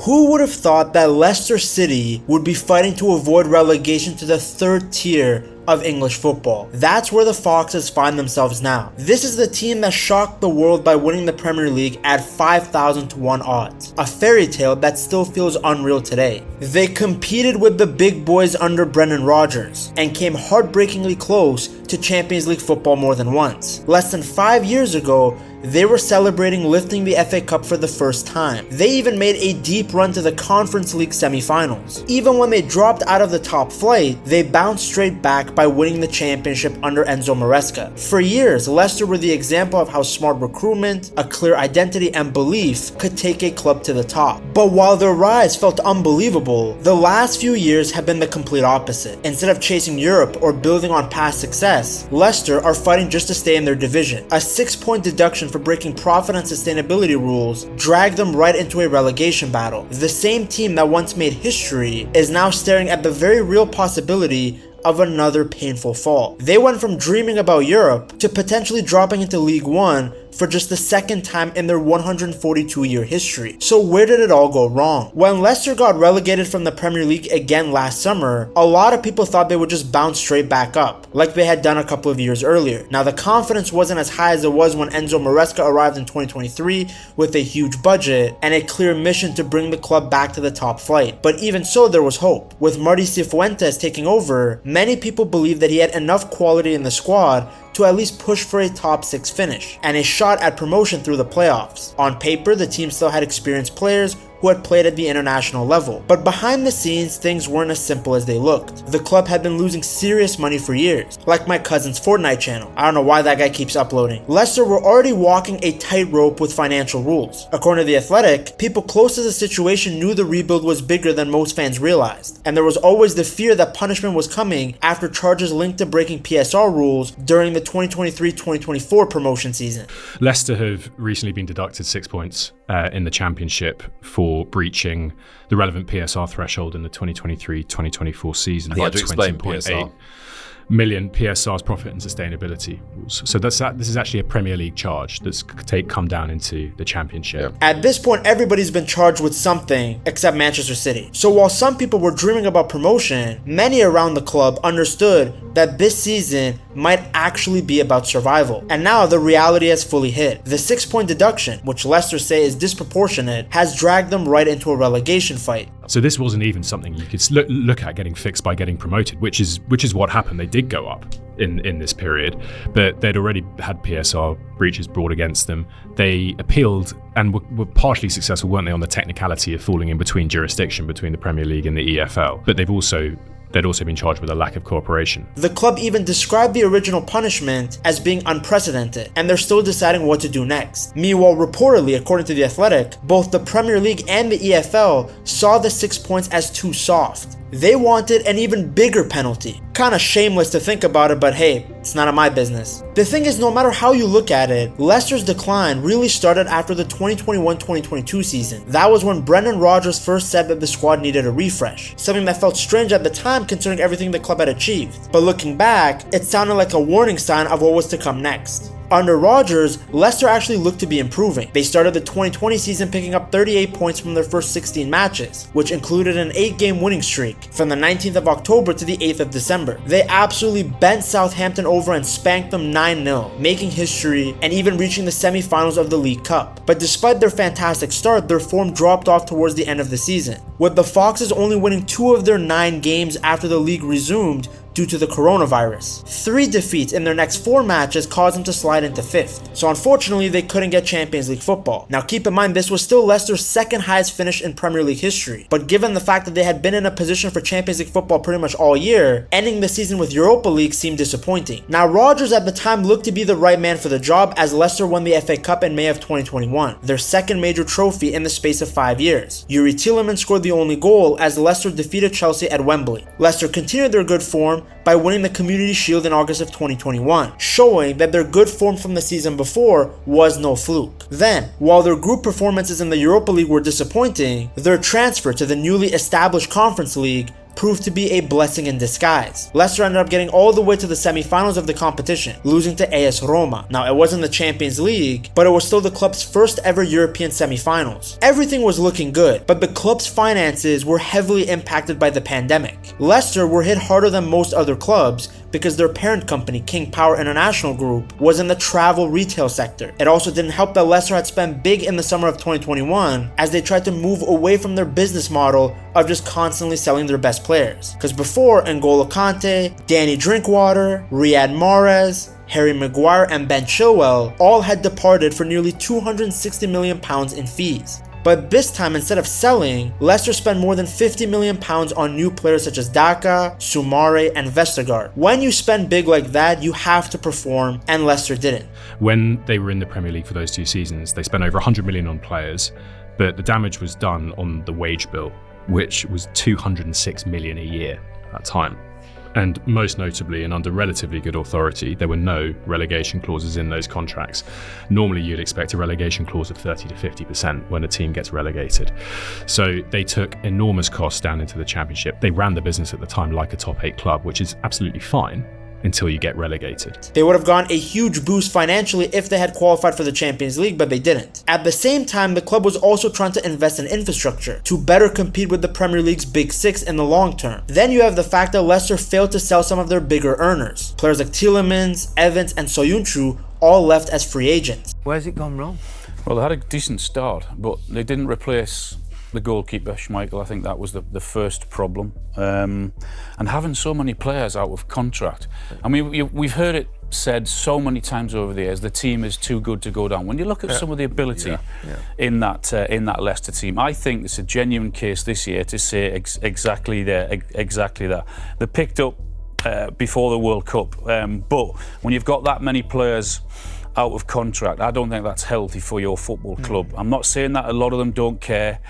Who would have thought that Leicester City would be fighting to avoid relegation to the third tier of English football? That's where the Foxes find themselves now. This is the team that shocked the world by winning the Premier League at 5,000 to 1 odds, a fairy tale that still feels unreal today. They competed with the big boys under Brendan Rodgers and came heartbreakingly close to Champions League football more than once. Less than 5 years ago, they were celebrating lifting the FA Cup for the first time. They even made a deep run to the Conference League semi-finals. Even when they dropped out of the top flight, they bounced straight back by winning the championship under Enzo Maresca. For years, Leicester were the example of how smart recruitment, a clear identity, and belief could take a club to the top. But while their rise felt unbelievable, the last few years have been the complete opposite. Instead of chasing Europe or building on past success, Leicester are fighting just to stay in their division. A 6-point deduction for breaking profit and sustainability rules dragged them right into a relegation battle. The same team that once made history is now staring at the very real possibility of another painful fall. They went from dreaming about Europe to potentially dropping into League One for just the second time in their 142-year history. So where did it all go wrong? When Leicester got relegated from the Premier League again last summer, a lot of people thought they would just bounce straight back up, like they had done a couple of years earlier. Now the confidence wasn't as high as it was when Enzo Maresca arrived in 2023 with a huge budget and a clear mission to bring the club back to the top flight. But even so, there was hope. With Martí Cifuentes taking over, many people believed that he had enough quality in the squad to at least push for a top 6 finish and a shot at promotion through the playoffs. On paper, the team still had experienced players who had played at the international level. But behind the scenes, things weren't as simple as they looked. The club had been losing serious money for years, like my cousin's Fortnite channel. I don't know why that guy keeps uploading. Leicester were already walking a tightrope with financial rules. According to The Athletic, people close to the situation knew the rebuild was bigger than most fans realized, and there was always the fear that punishment was coming after charges linked to breaking PSR rules during the 2023-2024 promotion season. Leicester have recently been deducted 6 points in the Championship for breaching the relevant PSR threshold in the 2023-2024 season. I think I had to explain PSR. Million PSR's profit and sustainability rules. So this is actually a Premier League charge that's come down into the Championship. Yeah. At this point, everybody's been charged with something except Manchester City. So while some people were dreaming about promotion, many around the club understood that this season might actually be about survival. And now the reality has fully hit. The 6-point deduction, which Leicester say is disproportionate, has dragged them right into a relegation fight. So this wasn't even something you could look at getting fixed by getting promoted, which is what happened. They did go up in this period, but they'd already had PSR breaches brought against them. They appealed and were partially successful, weren't they, on the technicality of falling in between jurisdiction between the Premier League and the EFL. But they'd also been charged with a lack of cooperation. The club even described the original punishment as being unprecedented, and they're still deciding what to do next. Meanwhile, reportedly, according to The Athletic, both the Premier League and the EFL saw the 6 points as too soft. They wanted an even bigger penalty. Kinda shameless to think about it, but hey, it's none of my business. The thing is, no matter how you look at it, Leicester's decline really started after the 2021-2022 season. That was when Brendan Rodgers first said that the squad needed a refresh, something that felt strange at the time considering everything the club had achieved. But looking back, it sounded like a warning sign of what was to come next. Under Rodgers, Leicester actually looked to be improving. They started the 2020 season picking up 38 points from their first 16 matches, which included an 8-game winning streak from the 19th of October to the 8th of December. They absolutely bent Southampton over and spanked them 9-0, making history and even reaching the semi-finals of the League Cup. But despite their fantastic start, their form dropped off towards the end of the season, with the Foxes only winning 2 of their 9 games after the league resumed due to the coronavirus. 3 defeats in their next 4 matches caused them to slide into 5th. So unfortunately, they couldn't get Champions League football. Now keep in mind, this was still Leicester's second highest finish in Premier League history. But given the fact that they had been in a position for Champions League football pretty much all year, ending the season with Europa League seemed disappointing. Now Rodgers at the time looked to be the right man for the job, as Leicester won the FA Cup in May of 2021, their second major trophy in the space of 5 years. Yuri Tielemans scored the only goal as Leicester defeated Chelsea at Wembley. Leicester continued their good form by winning the Community Shield in August of 2021, showing that their good form from the season before was no fluke. Then, while their group performances in the Europa League were disappointing, their transfer to the newly established Conference League proved to be a blessing in disguise. Leicester ended up getting all the way to the semi-finals of the competition, losing to AS Roma. Now, it wasn't the Champions League, but it was still the club's first ever European semi-finals. Everything was looking good, but the club's finances were heavily impacted by the pandemic. Leicester were hit harder than most other clubs because their parent company, King Power International Group, was in the travel retail sector. It also didn't help that Leicester had spent big in the summer of 2021 as they tried to move away from their business model of just constantly selling their best players. Because before, N'Golo Kante, Danny Drinkwater, Riyad Mahrez, Harry Maguire, and Ben Chilwell all had departed for nearly £260 million in fees. But this time, instead of selling, Leicester spent more than £50 million on new players such as Daka, Soumare, and Vestergaard. When you spend big like that, you have to perform, and Leicester didn't. When they were in the Premier League for those 2 seasons, they spent over £100 million on players, but the damage was done on the wage bill, which was £206 million a year at that time. And most notably, and under relatively good authority, there were no relegation clauses in those contracts. Normally, you'd expect a relegation clause of 30 to 50% when a team gets relegated. So they took enormous costs down into the Championship. They ran the business at the time like a top 8 club, which is absolutely fine until you get relegated. They would have gotten a huge boost financially if they had qualified for the Champions League, but they didn't. At the same time, the club was also trying to invest in infrastructure to better compete with the Premier League's Big Six in the long term. Then you have the fact that Leicester failed to sell some of their bigger earners. Players like Tielemans, Evans, and Soyuncu all left as free agents. Where's it gone wrong? Well, they had a decent start, but they didn't replace the goalkeeper, Schmeichel. I think that was the first problem. And having so many players out of contract. I mean, we've heard it said so many times over the years, the team is too good to go down. When you look at some of the ability in that Leicester team, I think it's a genuine case this year to say exactly that. They picked up before the World Cup, but when you've got that many players out of contract, I don't think that's healthy for your football club. I'm not saying that a lot of them don't care,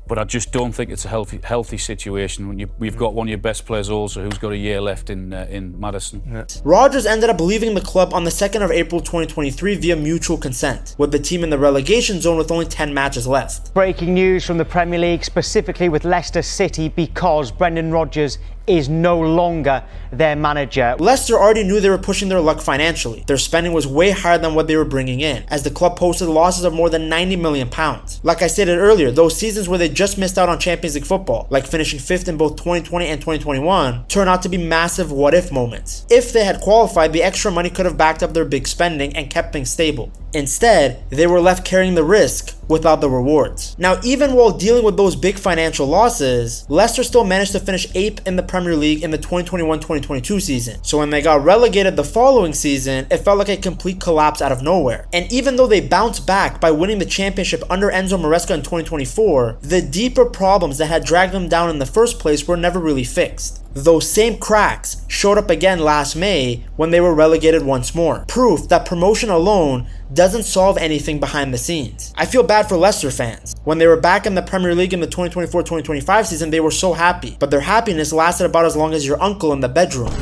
but I just don't think it's a healthy situation when we've got one of your best players also who's got a year left in Madison. Yeah. Rodgers ended up leaving the club on the 2nd of April 2023 via mutual consent, with the team in the relegation zone with only 10 matches left. Breaking news from the Premier League, specifically with Leicester City, because Brendan Rodgers is no longer their manager. Leicester already knew they were pushing their luck financially. Their spending was way higher than what they were bringing in, as the club posted losses of more than £90 million. Like I stated earlier, those seasons where they just missed out on Champions League football, like finishing 5th in both 2020 and 2021, turned out to be massive what-if moments. If they had qualified, the extra money could have backed up their big spending and kept things stable. Instead, they were left carrying the risk without the rewards. Now, even while dealing with those big financial losses, Leicester still managed to finish 8th in the Premier League in the 2021-2022 season. So when they got relegated the following season, it felt like a complete collapse out of nowhere. And even though they bounced back by winning the championship under Enzo Maresca in 2024, the deeper problems that had dragged them down in the first place were never really fixed. Those same cracks showed up again last May when they were relegated once more. Proof that promotion alone doesn't solve anything behind the scenes. I feel bad for Leicester fans. When they were back in the Premier League in the 2024-2025 season, they were so happy, but their happiness lasted about as long as your uncle in the bedroom.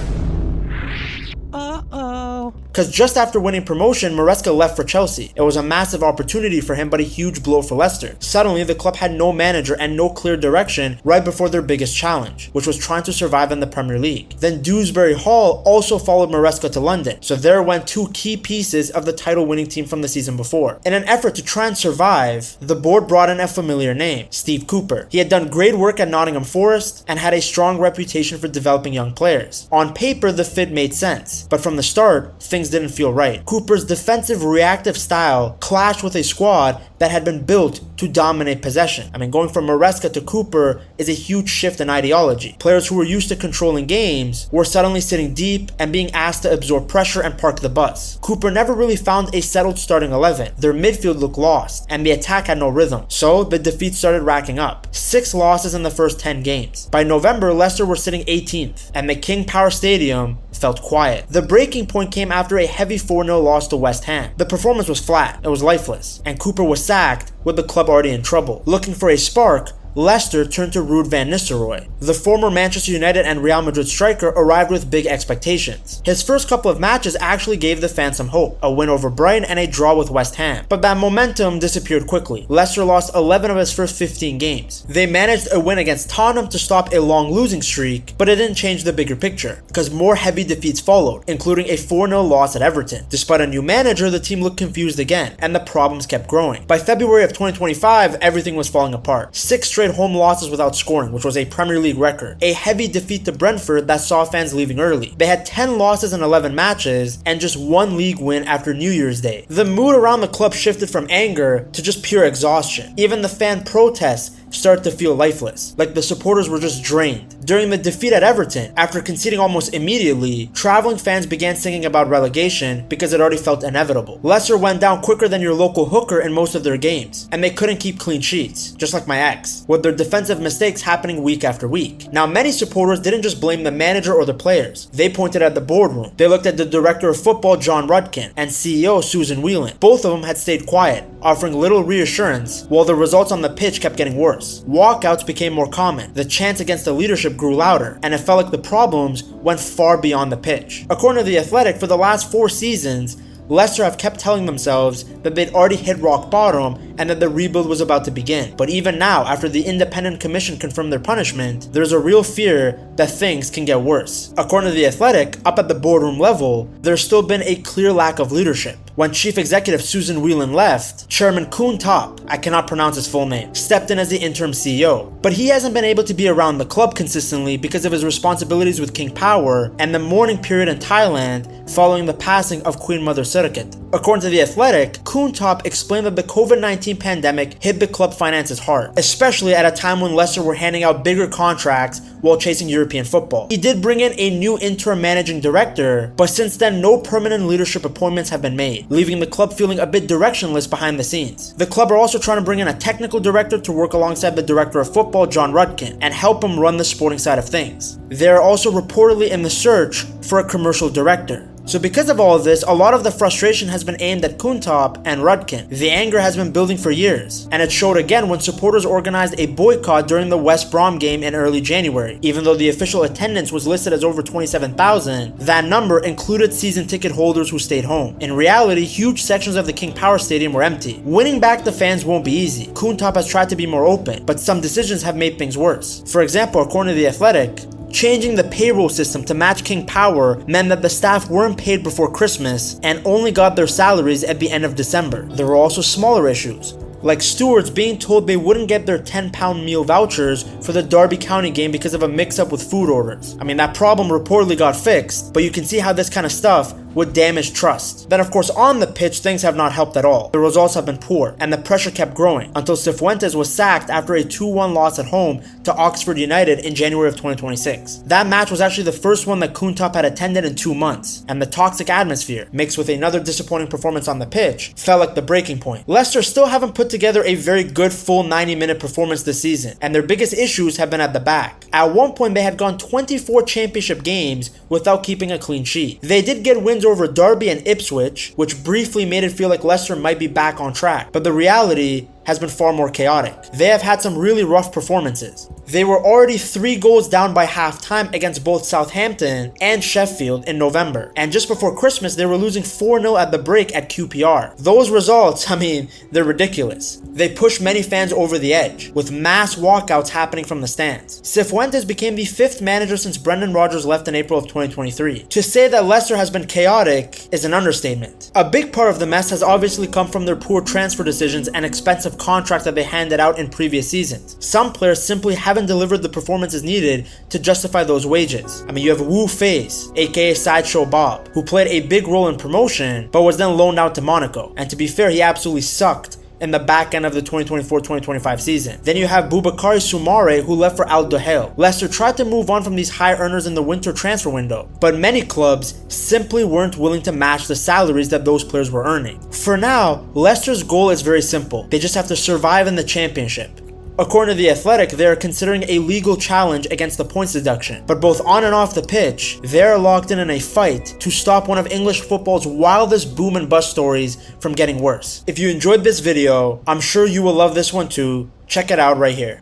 Because just after winning promotion, Maresca left for Chelsea. It was a massive opportunity for him, but a huge blow for Leicester. Suddenly, the club had no manager and no clear direction right before their biggest challenge, which was trying to survive in the Premier League. Then Dewsbury Hall also followed Maresca to London, so there went 2 key pieces of the title-winning team from the season before. In an effort to try and survive, the board brought in a familiar name, Steve Cooper. He had done great work at Nottingham Forest and had a strong reputation for developing young players. On paper, the fit made sense, but from the start, things didn't feel right. Cooper's defensive reactive style clashed with a squad that had been built to dominate possession. I mean, going from Maresca to Cooper is a huge shift in ideology. Players who were used to controlling games were suddenly sitting deep and being asked to absorb pressure and park the bus. Cooper never really found a settled starting 11. Their midfield looked lost, and the attack had no rhythm. So the defeats started racking up. 6 losses in the first 10 games. By November, Leicester were sitting 18th, and the King Power Stadium felt quiet. The breaking point came after a heavy 4-0 loss to West Ham. The performance was flat, it was lifeless, and Cooper was sacked with the club already in trouble. Looking for a spark, Leicester turned to Ruud van Nistelrooy. The former Manchester United and Real Madrid striker arrived with big expectations. His first couple of matches actually gave the fans some hope, a win over Brighton and a draw with West Ham. But that momentum disappeared quickly. Leicester lost 11 of his first 15 games. They managed a win against Tottenham to stop a long losing streak, but it didn't change the bigger picture, because more heavy defeats followed, including a 4-0 loss at Everton. Despite a new manager, the team looked confused again, and the problems kept growing. By February of 2025, everything was falling apart. 6 straight home losses without scoring, which was a Premier League record. A heavy defeat to Brentford that saw fans leaving early. They had 10 losses in 11 matches, and just 1 league win after New Year's Day. The mood around the club shifted from anger to just pure exhaustion. Even the fan protests started to feel lifeless, like the supporters were just drained. During the defeat at Everton, after conceding almost immediately, traveling fans began singing about relegation because it already felt inevitable. Leicester went down quicker than your local hooker in most of their games, and they couldn't keep clean sheets, just like my ex, with their defensive mistakes happening week after week. Now, many supporters didn't just blame the manager or the players. They pointed at the boardroom. They looked at the director of football, John Rudkin, and CEO, Susan Whelan. Both of them had stayed quiet, offering little reassurance, while the results on the pitch kept getting worse. Walkouts became more common, the chants against the leadership grew louder, and it felt like the problems went far beyond the pitch. According to The Athletic, for the last 4 seasons, Leicester have kept telling themselves that they'd already hit rock bottom and that the rebuild was about to begin. But even now, after the independent commission confirmed their punishment, there's a real fear that things can get worse. According to The Athletic, up at the boardroom level, there's still been a clear lack of leadership. When Chief Executive Susan Whelan left, Chairman Koen Top, I cannot pronounce his full name, stepped in as the interim CEO. But he hasn't been able to be around the club consistently because of his responsibilities with King Power and the mourning period in Thailand following the passing of Queen Mother Sirikit. According to The Athletic, Koen Top explained that the COVID-19 pandemic hit the club finances hard, especially at a time when Leicester were handing out bigger contracts while chasing European football. He did bring in a new interim managing director, but since then no permanent leadership appointments have been made, leaving the club feeling a bit directionless behind the scenes. The club are also trying to bring in a technical director to work alongside the director of football, John Rudkin, and help him run the sporting side of things. They are also reportedly in the search for a commercial director. So because of all of this, a lot of the frustration has been aimed at Koen Top and Rudkin. The anger has been building for years, and it showed again when supporters organized a boycott during the West Brom game in early January. Even though the official attendance was listed as over 27,000, that number included season ticket holders who stayed home. In reality, huge sections of the King Power Stadium were empty. Winning back the fans won't be easy. Koen Top has tried to be more open, but some decisions have made things worse. For example, according to The Athletic, changing the payroll system to match King Power meant that the staff weren't paid before Christmas and only got their salaries at the end of December. There were also smaller issues, like stewards being told they wouldn't get their £10 meal vouchers for the Derby County game because of a mix-up with food orders. I mean, that problem reportedly got fixed, but you can see how this kind of stuff would damage trust. Then of course on the pitch, things have not helped at all. The results have been poor, and the pressure kept growing, until Cifuentes was sacked after a 2-1 loss at home to Oxford United in January of 2026. That match was actually the first one that Koen Top had attended in 2 months, and the toxic atmosphere, mixed with another disappointing performance on the pitch, felt like the breaking point. Leicester still haven't put together a very good full 90-minute performance this season, and their biggest issues have been at the back. At one point they had gone 24 championship games without keeping a clean sheet. They did get wins over Derby and Ipswich, which briefly made it feel like Leicester might be back on track, but the reality has been far more chaotic. They have had some really rough performances. They were already 3 goals down by halftime against both Southampton and Sheffield in November, and just before Christmas they were losing 4-0 at the break at QPR. Those results, I mean, they're ridiculous. They pushed many fans over the edge, with mass walkouts happening from the stands. Cifuentes became the 5th manager since Brendan Rodgers left in April of 2023. To say that Leicester has been chaotic is an understatement. A big part of the mess has obviously come from their poor transfer decisions and expensive contracts that they handed out in previous seasons. Some players simply haven't delivered the performances needed to justify those wages. I mean, you have Wu Face, aka Sideshow Bob, who played a big role in promotion, but was then loaned out to Monaco. And to be fair, he absolutely sucked in the back end of the 2024-2025 season. Then you have Boubakary Soumaré, who left for Al Duhail. Leicester tried to move on from these high earners in the winter transfer window, but many clubs simply weren't willing to match the salaries that those players were earning. For now, Leicester's goal is very simple. They just have to survive in the championship. According to The Athletic, they are considering a legal challenge against the points deduction, but both on and off the pitch, they are locked in a fight to stop one of English football's wildest boom and bust stories from getting worse. If you enjoyed this video, I'm sure you will love this one too. Check it out right here.